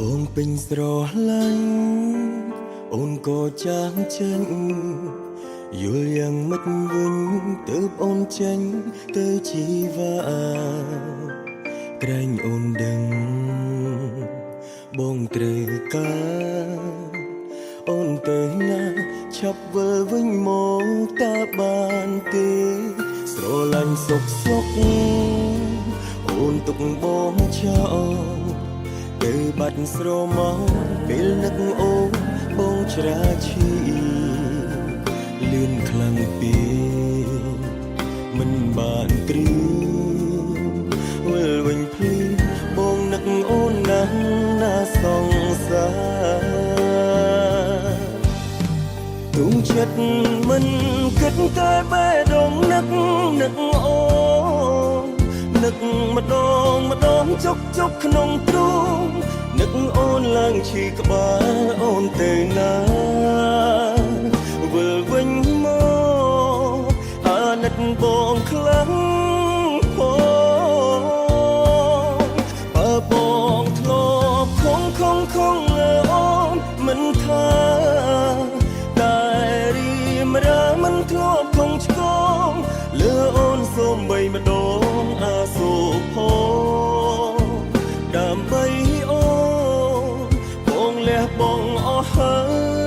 បងពេញស្រឡាញ់អូនក៏ចាងចេញយល់យ៉ាងម៉េចវិញទើបអូនចេញទៅជីវ៉ាក្រែងអូនដឹងបងត្រូវការអូនទៅណាឆាប់វិលវិញមកតើបានទេស្រឡាញ់សុកសុកអូនទុកបងចោលទៅបាត់ស្រមោពេលនឹកអូនបងច្រាឈីលឿនខ្លាំងពេកមិនបានគ្រឿវិលវិញភ្លីបងនឹកអូនណាស់ណាសង្សារទុំចិត្តមិនគិតតែបេះដូងនឹកអូននឹកម្ដងចុកក្នុងទ្រូងនឹកអូនឡើងឈឺក្បាលអូនទៅណាវិលវិញមកអាណិតបងខ្លាំងផងបើបងធ្លាប់ខំលើអូនមិនថាតែរីមរាមិនធ្លាប់ខំឆ្កងលើអូនសូមបីម្ដងអាសូរផងដើម្បីអូនបងលះបងអស់ហើយ